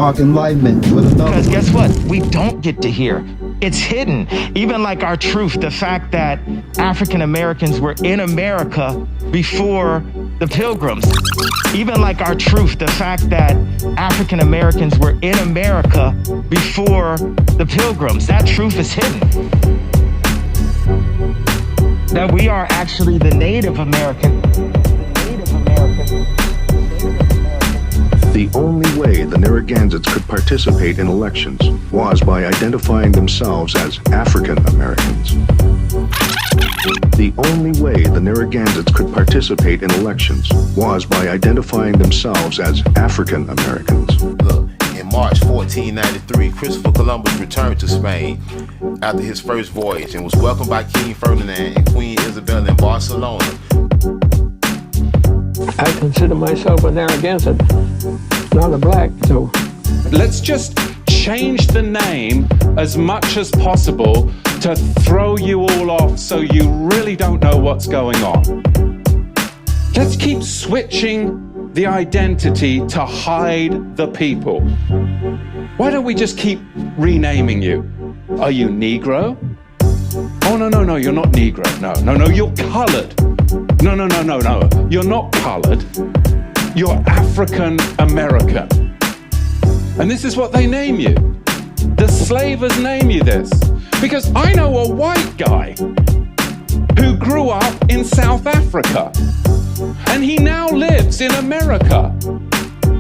spark enlightenment with another. Because guess what? We don't get to hear. It's hidden. Even like our truth, the fact that African Americans were in America before the Pilgrims. Even like our truth, the fact that African Americans were in America before the Pilgrims. That truth is hidden. That we are actually the Native American. The only way the Narragansetts could participate in elections was by identifying themselves as African Americans. The only way the Narragansetts could participate in elections was by identifying themselves as African Americans. Look, in March 1493, Christopher Columbus returned to Spain after his first voyage and was welcomed by King Ferdinand and Queen Isabella in Barcelona. I consider myself a Narragansett, not a black, so. Let's just change the name as much as possible to throw you all off so you really don't know what's going on. Let's keep switching the identity to hide the people. Why don't we just keep renaming you? Are you Negro? Oh, no, you're not Negro. No, you're colored. No, you're not colored. You're African American. And this is what they name you. The slavers name you this. Because I know a white guy who grew up in South Africa and he now lives in America.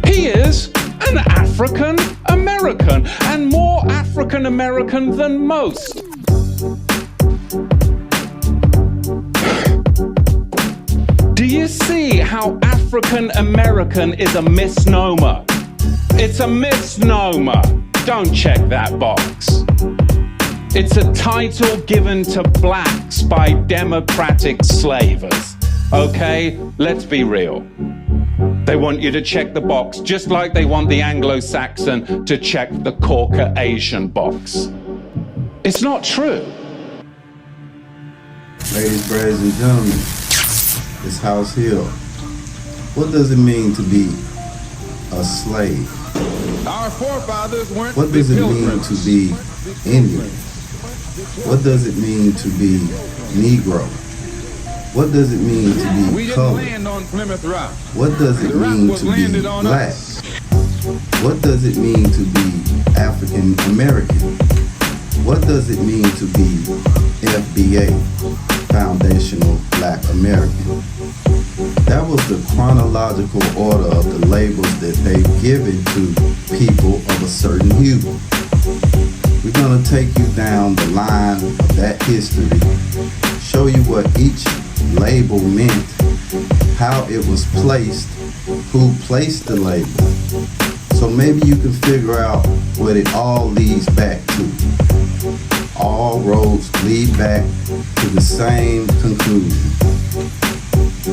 He is an African American and more African American than most. Do you see how African American is a misnomer? It's a misnomer. Don't check that box. It's a title given to blacks by democratic slavers. Okay, let's be real. They want you to check the box just like they want the Anglo-Saxon to check the Caucasian box. It's not true. Ladies, brothers, and gentlemen, it's House Hill. What does it mean to be a slave? Our forefathers weren't. What does it mean to be Indian? What does it mean to be Negro? What does it mean to be colored? Land on Plymouth Rock. What does it mean to be black? What does it mean to be African American? What does it mean to be FBA, Foundational Black American? That was the chronological order of the labels that they've given to people of a certain hue. We're going to take you down the line of that history, show you what each label meant, how it was placed, who placed the label. So maybe you can figure out what it all leads back to. All roads lead back to the same conclusion.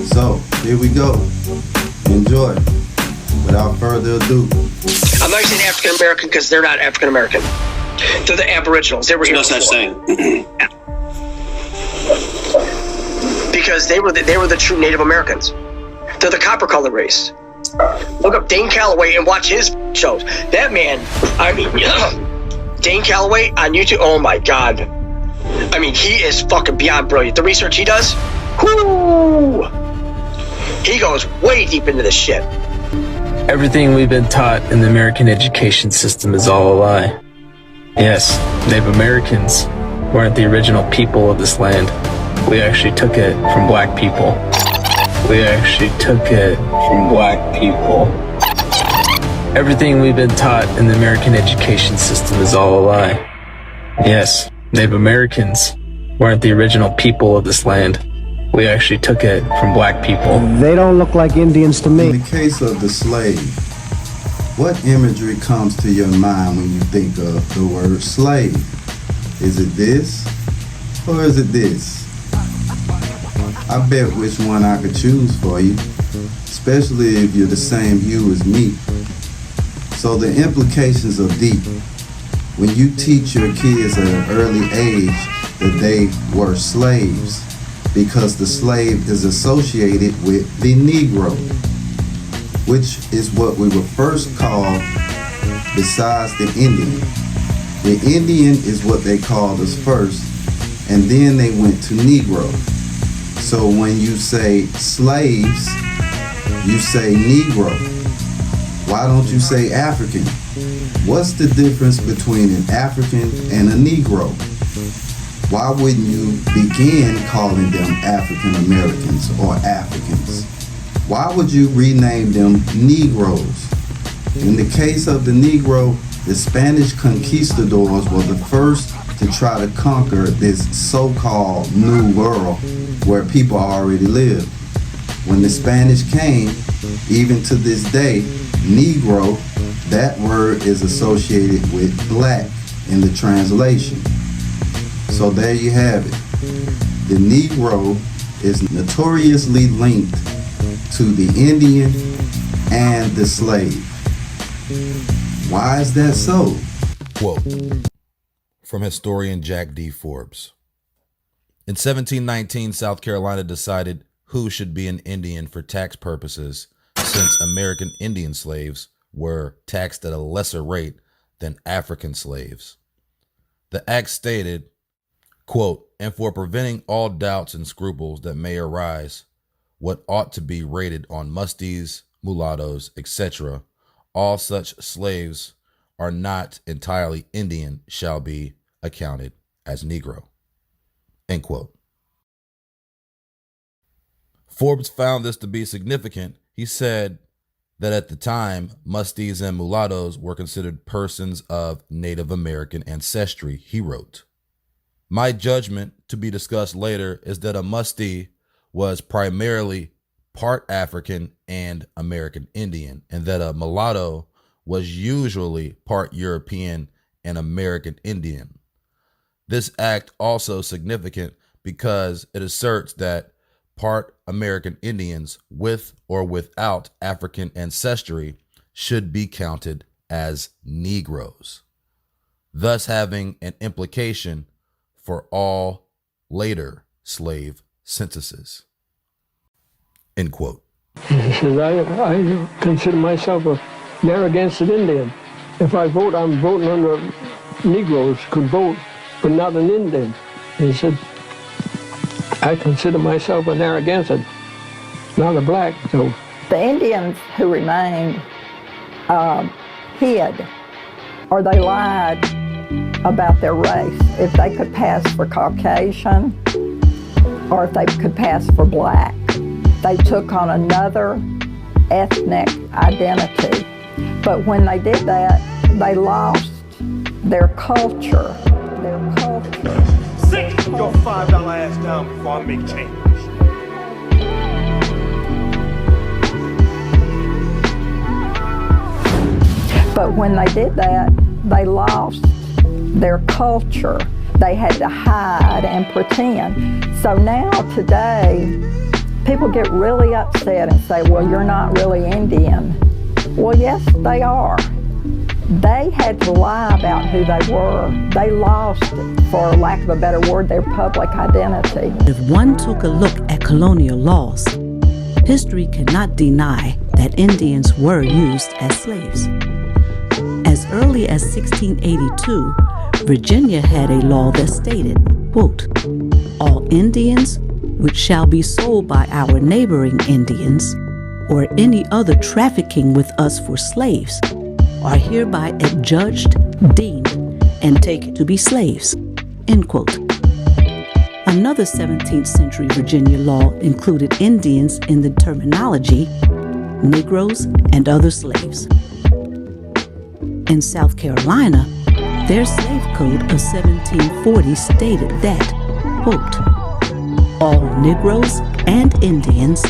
So, here we go. Enjoy. Without further ado. I'm not saying African American because they're not African American. They're the Aboriginals. They were here. No such thing. Because they were the true Native Americans. They're the copper colored race. Look up Dane Calloway and watch his shows. That man, I mean, Dane Calloway on YouTube. Oh my God. I mean, he is fucking beyond brilliant. The research he does, whoo! He goes way deep into this shit. Everything we've been taught in the American education system is all a lie. Yes, Native Americans weren't the original people of this land. We actually took it from black people. Everything we've been taught in the American education system is all a lie. Yes, Native Americans weren't the original people of this land. We actually took it from black people. They don't look like Indians to me. In the case of the slave, what imagery comes to your mind when you think of the word slave? Is it this or is it this? I bet which one I could choose for you, especially if you're the same hue as me. So the implications are deep. When you teach your kids at an early age that they were slaves, because the slave is associated with the Negro, which is what we were first called besides the Indian. The Indian is what they called us first, and then they went to Negro. So when you say slaves, you say Negro. Why don't you say African? What's the difference between an African and a Negro? Why wouldn't you begin calling them African Americans or Africans? Why would you rename them Negroes? In the case of the Negro, the Spanish conquistadors were the first to try to conquer this so-called New World where people already lived. When the Spanish came, even to this day, Negro, that word is associated with black in the translation. So there you have it. The Negro is notoriously linked to the Indian and the slave. Why is that so? Quote from historian Jack D. Forbes. In 1719, South Carolina decided who should be an Indian for tax purposes, since American Indian slaves were taxed at a lesser rate than African slaves. The act stated, quote, and for preventing all doubts and scruples that may arise, what ought to be rated on musties, mulattoes, etc., all such slaves are not entirely Indian shall be accounted as Negro. End quote. Forbes found this to be significant. He said that at the time, musties and mulattoes were considered persons of Native American ancestry, he wrote. My judgment, to be discussed later, is that a mustee was primarily part African and American Indian, and that a mulatto was usually part European and American Indian. This act also significant because it asserts that part American Indians with or without African ancestry should be counted as Negroes, thus having an implication for all later slave censuses. End quote. He says, I consider myself a Narragansett Indian. If I vote, I'm voting under Negroes could vote, but not an Indian. He said, I consider myself a Narragansett, not a black. So the Indians who remained hid, or they lied about their race. If they could pass for Caucasian, or if they could pass for black, they took on another ethnic identity. But when they did that, they lost their culture. Sit your $5 ass down before I make change. But when they did that, they lost their culture. They had to hide and pretend. So now today, people get really upset and say, well, you're not really Indian. Well, yes, they are. They had to lie about who they were. They lost, for lack of a better word, their public identity. If one took a look at colonial laws, history cannot deny that Indians were used as slaves. As early as 1682, Virginia had a law that stated, quote, all Indians which shall be sold by our neighboring Indians, or any other trafficking with us for slaves, are hereby adjudged, deemed, and taken to be slaves, end quote. Another 17th century Virginia law included Indians in the terminology Negroes and other slaves. In South Carolina, their slave code of 1740 stated that, quote, all Negroes and Indians,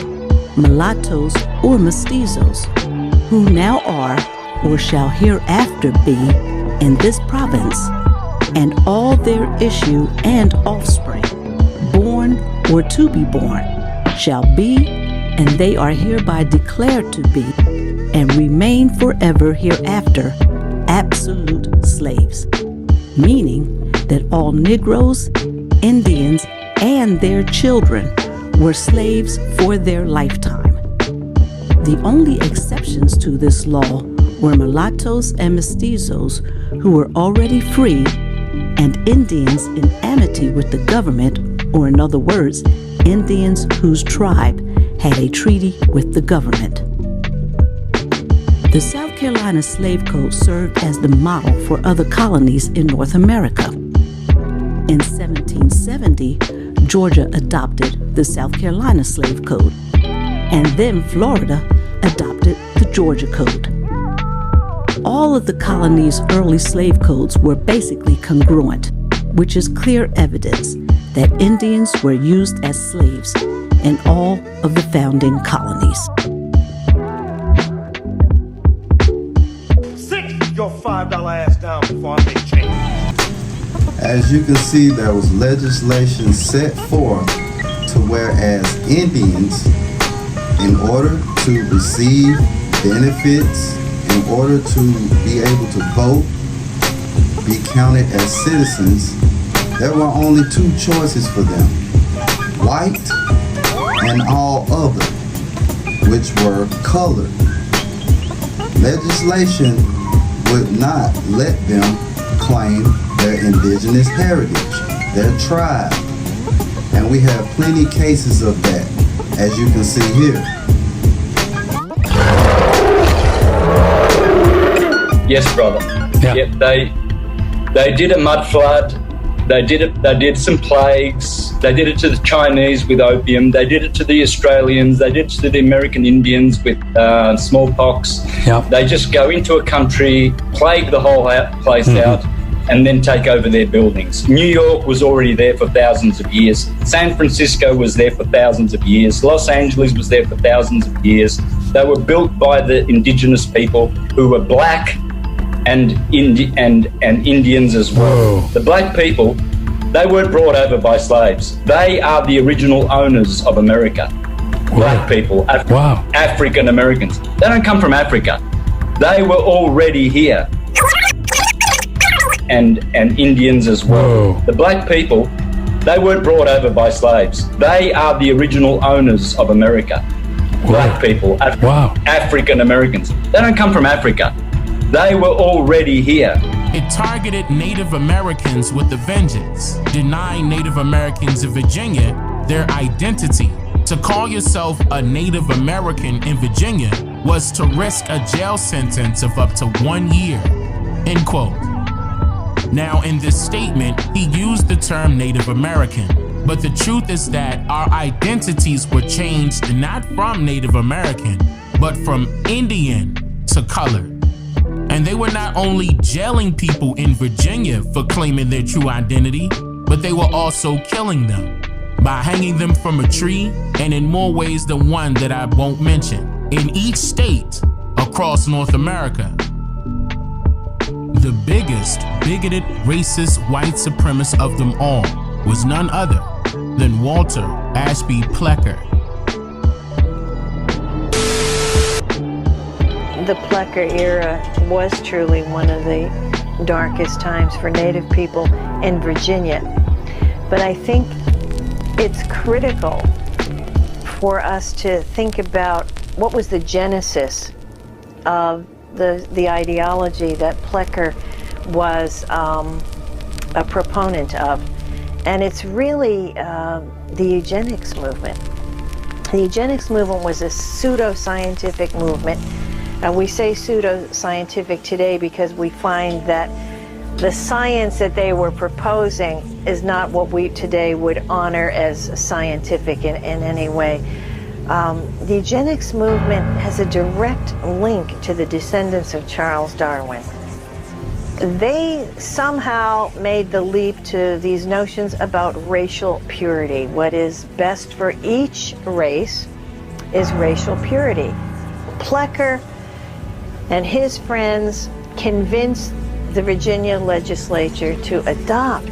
mulattoes or mestizos, who now are or shall hereafter be in this province, and all their issue and offspring, born or to be born, shall be, and they are hereby declared to be, and remain forever hereafter, absolute slaves, meaning that all Negroes, Indians, and their children were slaves for their lifetime. The only exceptions to this law were mulattoes and mestizos who were already free, and Indians in amity with the government, or in other words, Indians whose tribe had a treaty with the government. The South Carolina Slave Code served as the model for other colonies in North America. In 1770, Georgia adopted the South Carolina Slave Code, and then Florida adopted the Georgia Code. All of the colony's early slave codes were basically congruent, which is clear evidence that Indians were used as slaves in all of the founding colonies. Sit your $5 ass down before I make change. As you can see, there was legislation set forth to whereas Indians, in order to receive benefits, in order to be able to vote, be counted as citizens, there were only two choices for them: white and all other, which were colored. Legislation would not let them claim their indigenous heritage, their tribe. And we have plenty cases of that, as you can see here. Yes, brother. Yeah. Yep, they did a mud flood. They did some plagues. They did it to the Chinese with opium. They did it to the Australians. They did it to the American Indians with smallpox. Yep. They just go into a country, plague the whole place out, and then take over their buildings. New York was already there for thousands of years. San Francisco was there for thousands of years. Los Angeles was there for thousands of years. They were built by the indigenous people who were black and Indians as well. Whoa. The black people, they weren't brought over by slaves. They are the original owners of America. Black people, African Americans. They don't come from Africa. They were already here. And Indians as well. Whoa. The black people, they weren't brought over by slaves. They are the original owners of America. Black people, African Americans. They don't come from Africa. They were already here. It targeted Native Americans with a vengeance, denying Native Americans in Virginia their identity. To call yourself a Native American in Virginia was to risk a jail sentence of up to 1 year. End quote. Now, in this statement, he used the term Native American, but the truth is that our identities were changed not from Native American, but from Indian to colored. And they were not only jailing people in Virginia for claiming their true identity, but they were also killing them by hanging them from a tree, and in more ways than one that I won't mention, in each state across North America. The biggest bigoted, racist, white supremacist of them all was none other than Walter Ashby Plecker. The Plecker era was truly one of the darkest times for Native people in Virginia. But I think it's critical for us to think about what was the genesis of the ideology that Plecker was a proponent of. And it's really the eugenics movement. The eugenics movement was a pseudo-scientific movement. We say pseudo-scientific today because we find that the science that they were proposing is not what we today would honor as scientific in any way. The eugenics movement has a direct link to the descendants of Charles Darwin. They somehow made the leap to these notions about racial purity. What is best for each race is racial purity. Plecker and his friends convinced the Virginia legislature to adopt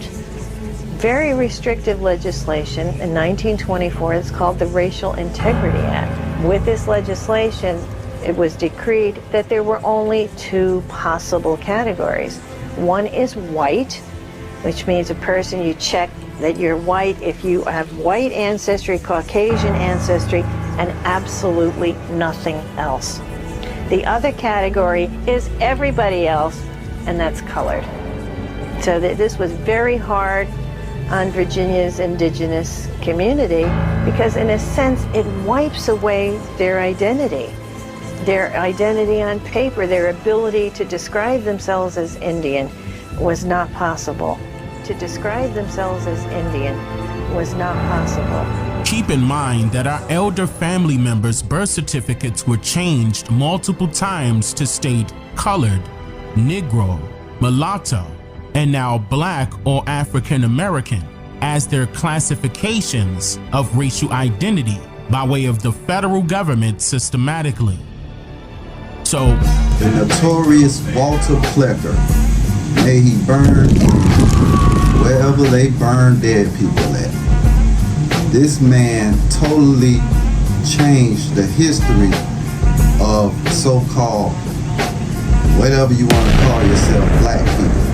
very restrictive legislation in 1924. It's called the Racial Integrity Act. With this legislation, it was decreed that there were only two possible categories. One is white, which means a person, you check that you're white if you have white ancestry, Caucasian ancestry, and absolutely nothing else. The other category is everybody else, and that's colored. So this was very hard on Virginia's indigenous community because in a sense it wipes away their identity on paper. Their ability to describe themselves as Indian was not possible. To describe themselves as Indian was not possible. Keep in mind that our elder family members' birth certificates were changed multiple times to state colored, Negro, mulatto, and now Black or African American as their classifications of racial identity by way of the federal government systematically. So, the notorious Walter Plecker, may he burn wherever they burn dead people at. This man totally changed the history of so-called, whatever you want to call yourself, black people.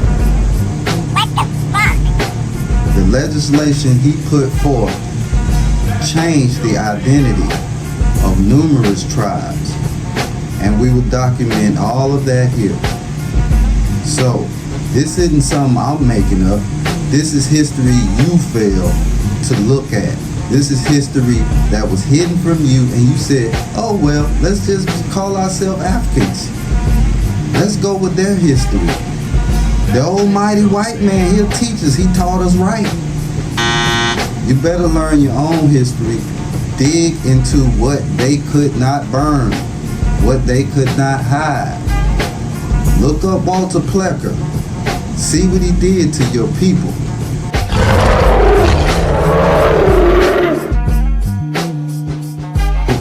The legislation he put forth changed the identity of numerous tribes, and we will document all of that here. So, this isn't something I'm making up. This is history you failed to look at. This is history that was hidden from you, and you said, oh well, let's just call ourselves Africans. Let's go with their history. The almighty white man, he'll teach us. He taught us right. You better learn your own history. Dig into what they could not burn, what they could not hide. Look up Walter Plecker. See what he did to your people.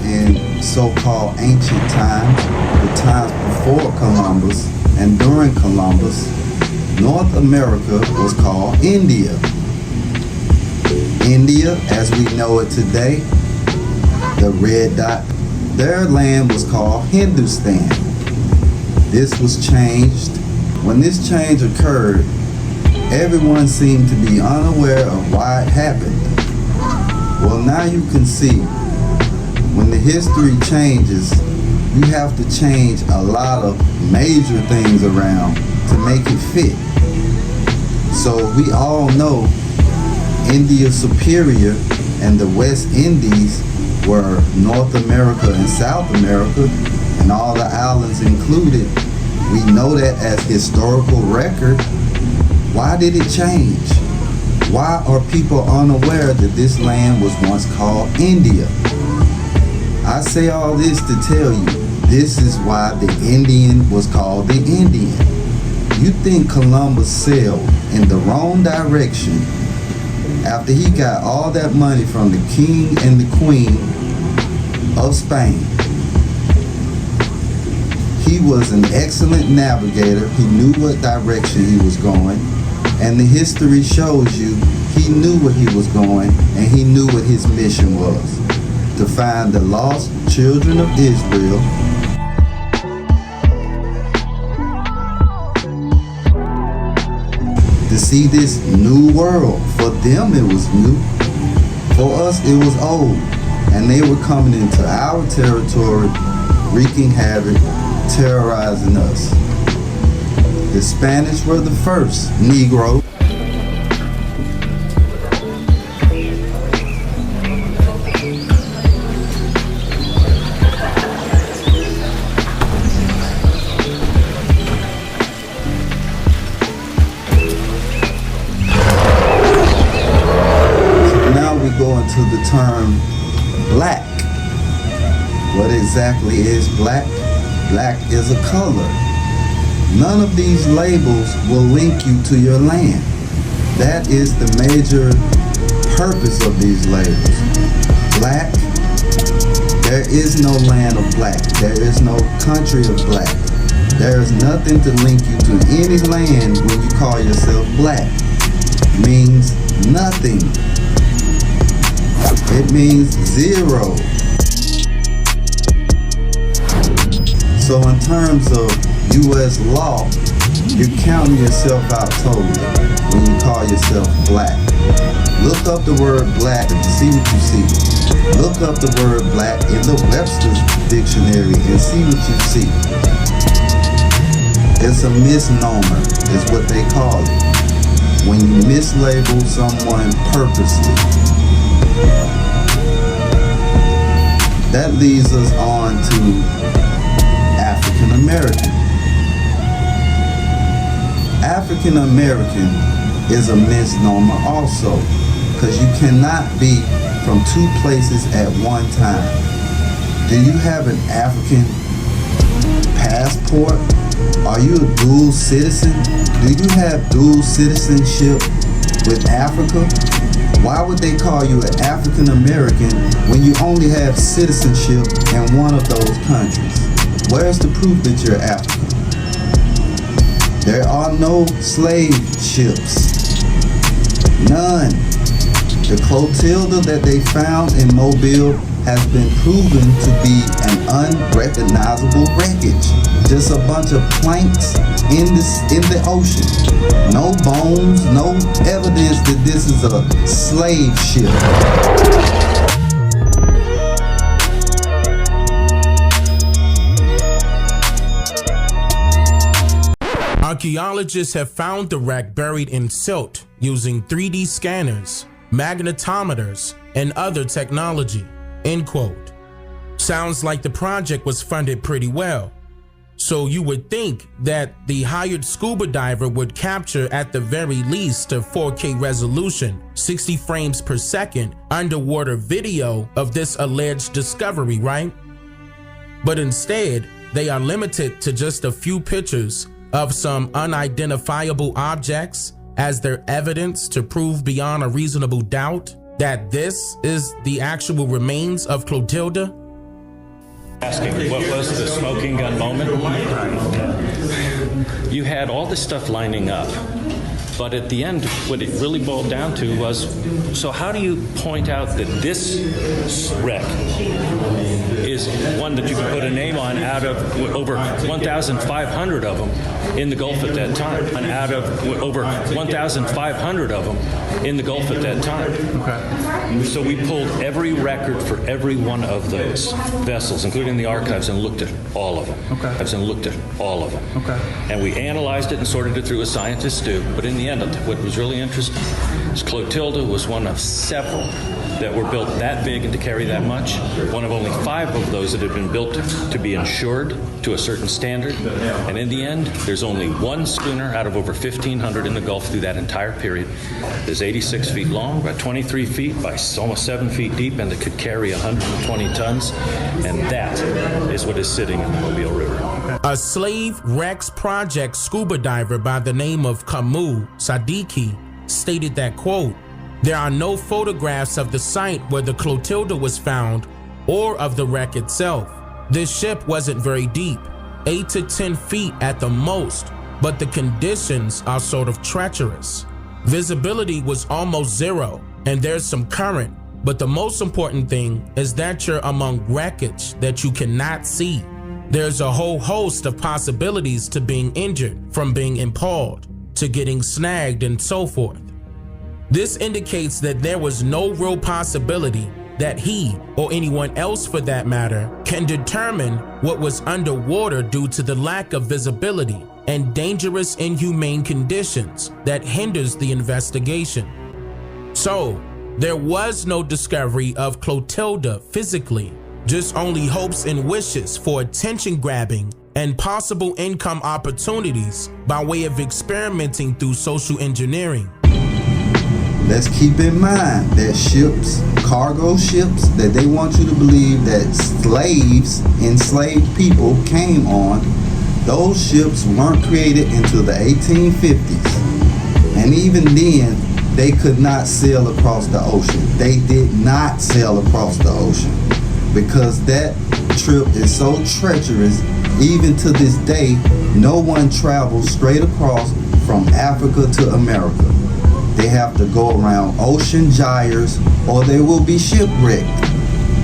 In so-called ancient times, the times before Columbus and during Columbus, North America was called India. India, as we know it today, the red dot, their land was called Hindustan. This was changed. When this change occurred, everyone seemed to be unaware of why it happened. Well, now you can see, when the history changes, you have to change a lot of major things around to make it fit. So we all know India Superior and the West Indies were North America and South America, and all the islands included. We know that as historical record. Why did it change? Why are people unaware that this land was once called India? I say all this to tell you, this is why the Indian was called the Indian. You think Columbus sailed in the wrong direction after he got all that money from the king and the queen of Spain. He was an excellent navigator. He knew what direction he was going, and the history shows you he knew where he was going, and he knew what his mission was: to find the lost children of Israel, to see this new world. For them it was new, for us it was old, and they were coming into our territory, wreaking havoc, terrorizing us. The Spanish were the first Negro. Go into the term black. What exactly is black? Black is a color. None of these labels will link you to your land. That is the major purpose of these labels. Black, there is no land of black. There is no country of black. There is nothing to link you to any land when you call yourself black. It means nothing. It means zero. So in terms of U.S. law, you're counting yourself out totally when you call yourself black. Look up the word black and see what you see. Look up the word black in the Webster's dictionary and see what you see. It's a misnomer, is what they call it. When you mislabel someone purposely. That leads us on to African American. African American is a misnomer also, because you cannot be from two places at one time. Do you have an African passport? Are you a dual citizen? Do you have dual citizenship with Africa? Why would they call you an African American when you only have citizenship in one of those countries? Where's the proof that you're African? There are no slave ships. None. The Clotilda that they found in Mobile has been proven to be an unrecognizable wreckage. Just a bunch of planks in the ocean. No bones, no evidence that this is a slave ship. Archaeologists have found the wreck buried in silt using 3D scanners, magnetometers, and other technology. End quote. Sounds like the project was funded pretty well. So you would think that the hired scuba diver would capture at the very least a 4K resolution, 60 frames per second underwater video of this alleged discovery, right? But instead, they are limited to just a few pictures of some unidentifiable objects as their evidence to prove beyond a reasonable doubt that this is the actual remains of Clotilda. Asking what was the smoking gun moment? You had all this stuff lining up, but at the end, what it really boiled down to was, so how do you point out that this wreck is one that you can put a name on out of over 1,500 of them in the Gulf at that time, and out of over 1,500 of them in the Gulf at that time. Okay. So we pulled every record for every one of those vessels, including the archives, and looked at all of them. Okay. And looked at all of them. Okay. And we analyzed it and sorted it through as scientists do. But in the end, what was really interesting is Clotilda was one of several that were built that big and to carry that much. One of only 5 of those that had been built to be insured to a certain standard. And in the end, there's only one schooner out of over 1,500 in the Gulf through that entire period. It's 86 feet long, about 23 feet by almost 7 feet deep, and that could carry 120 tons. And that is what is sitting in the Mobile River. A slave wrecks project scuba diver by the name of Kamu Sadiki stated that, quote, "There are no photographs of the site where the Clotilda was found or of the wreck itself. This ship wasn't very deep, 8 to 10 feet at the most, but the conditions are sort of treacherous. Visibility was almost zero, and there's some current, but the most important thing is that you're among wreckage that you cannot see. There's a whole host of possibilities to being injured, from being impaled to getting snagged and so forth. This indicates that there was no real possibility that he, or anyone else for that matter, can determine what was underwater due to the lack of visibility and dangerous, inhumane conditions that hinders the investigation. So, there was no discovery of Clotilda physically, just only hopes and wishes for attention grabbing and possible income opportunities by way of experimenting through social engineering. Let's keep in mind that ships, cargo ships, that they want you to believe that slaves, enslaved people came on, those ships weren't created until the 1850s. And even then, they could not sail across the ocean. They did not sail across the ocean because that trip is so treacherous. Even to this day, no one travels straight across from Africa to America. They have to go around ocean gyres or they will be shipwrecked.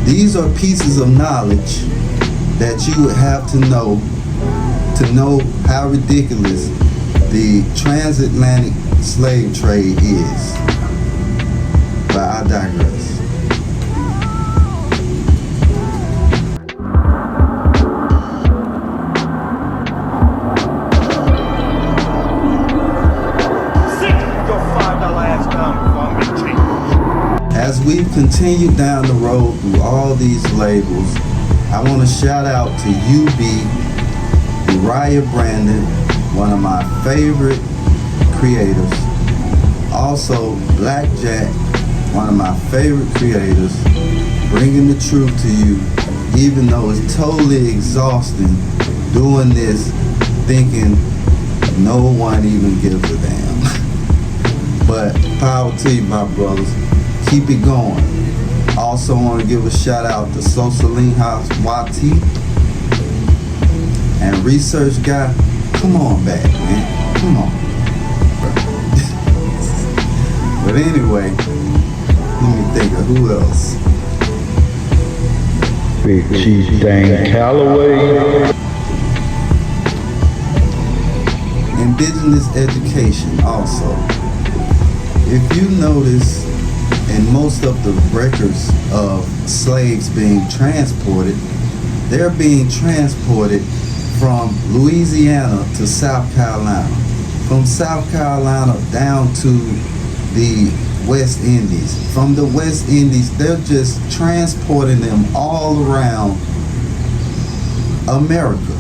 These are pieces of knowledge that you would have to know how ridiculous the transatlantic slave trade is. But I digress. continue down the road through all these labels, I want to shout out to UB, Uriah Brandon, one of my favorite creators. Also, Black Jack, one of my favorite creators, bringing the truth to you, even though it's totally exhausting doing this, thinking no one even gives a damn. But power to you, my brothers. Keep it going. Also want to give a shout out to Sosaline House Wati and Research Guy. Come on back, man. Come on. But anyway, let me think of who else. Big Chief Dan Calloway. Indigenous education also. If you notice, in most of the records of slaves being transported, they're being transported from Louisiana to South Carolina, from South Carolina down to the West Indies. From the West Indies, they're just transporting them all around America.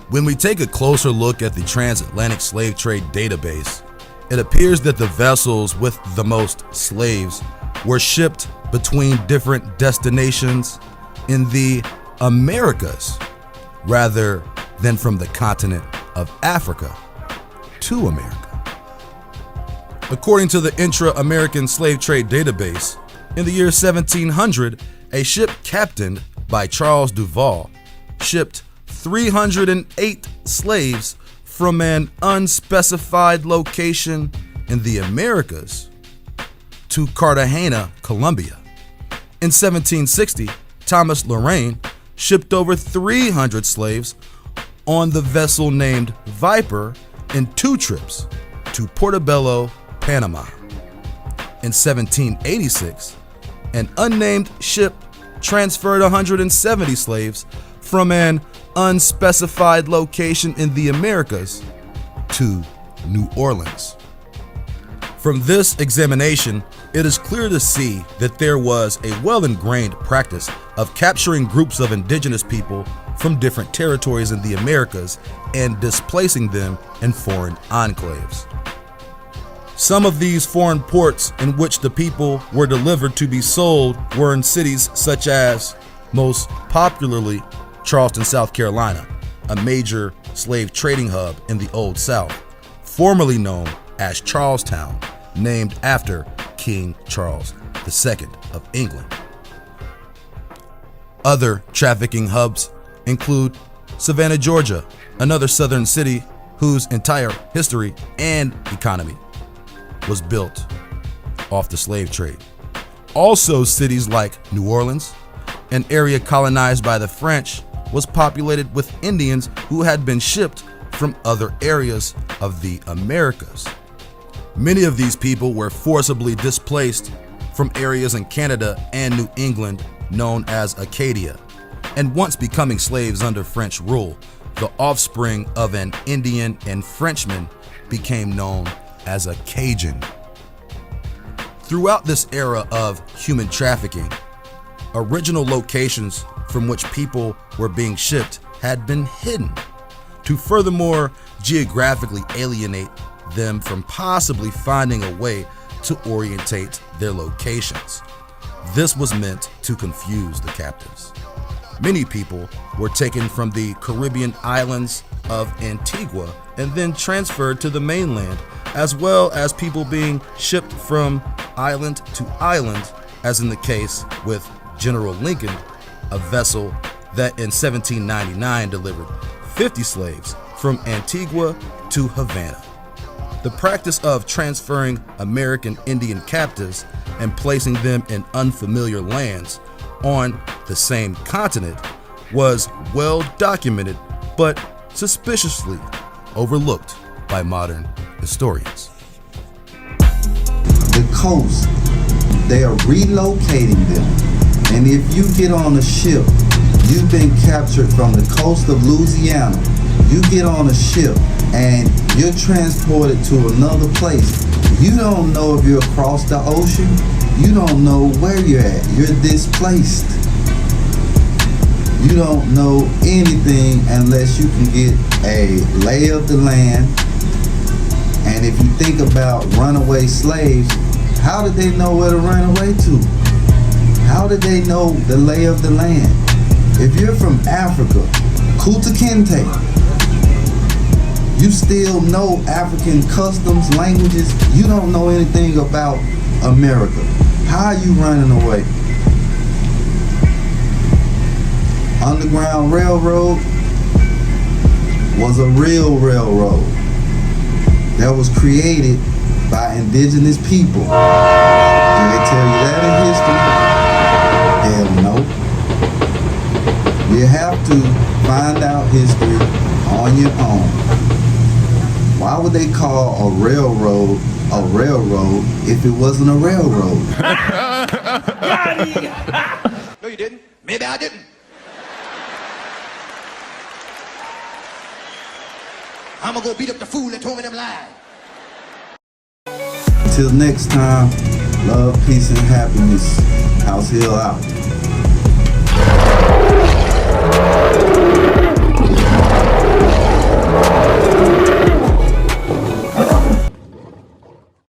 When we take a closer look at the transatlantic slave trade database, it appears that the vessels with the most slaves were shipped between different destinations in the Americas rather than from the continent of Africa to America. According to the Intra-American Slave Trade Database, in the year 1700, a ship captained by Charles Duval shipped 308 slaves from an unspecified location in the Americas to Cartagena, Colombia. In 1760, Thomas Lorraine shipped over 300 slaves on the vessel named Viper in 2 trips to Portobello, Panama. In 1786, an unnamed ship transferred 170 slaves from an unspecified location in the Americas to New Orleans. From this examination, it is clear to see that there was a well-ingrained practice of capturing groups of indigenous people from different territories in the Americas and displacing them in foreign enclaves. Some of these foreign ports in which the people were delivered to be sold were in cities such as, most popularly, Charleston, South Carolina, a major slave trading hub in the Old South, formerly known as Charlestown, named after King Charles II of England. Other trafficking hubs include Savannah, Georgia, another southern city whose entire history and economy was built off the slave trade. Also, cities like New Orleans, an area colonized by the French, was populated with Indians who had been shipped from other areas of the Americas. Many of these people were forcibly displaced from areas in Canada and New England known as Acadia, and once becoming slaves under French rule, the offspring of an Indian and Frenchman became known as a Cajun. Throughout this era of human trafficking, original locations from which people were being shipped had been hidden to furthermore geographically alienate them from possibly finding a way to orientate their locations. This was meant to confuse the captives. Many people were taken from the Caribbean islands of Antigua and then transferred to the mainland, as well as people being shipped from island to island, as in the case with General Lincoln, a vessel that in 1799 delivered 50 slaves from Antigua to Havana. The practice of transferring American Indian captives and placing them in unfamiliar lands on the same continent was well documented, but suspiciously overlooked by modern historians. The coast, they are relocating them. And if you get on a ship, you've been captured from the coast of Louisiana, you get on a ship and you're transported to another place. You don't know if you're across the ocean you don't know where you're at. You're displaced. You don't know anything unless you can get a lay of the land. And if you think about runaway slaves, how did they know where to run away to? How did they know the lay of the land? If you're from Africa, Kunta Kinte, you still know African customs, languages. You don't know anything about America. How are you running away? Underground Railroad was a real railroad that was created by indigenous people. Did they tell you that in history? Hell no. You have to find out history on your own. Why would they call a railroad if it wasn't a railroad? No, you didn't. Maybe I didn't. I'm gonna go beat up the fool that told me them lies. Until next time, love, peace, and happiness. House Hill out.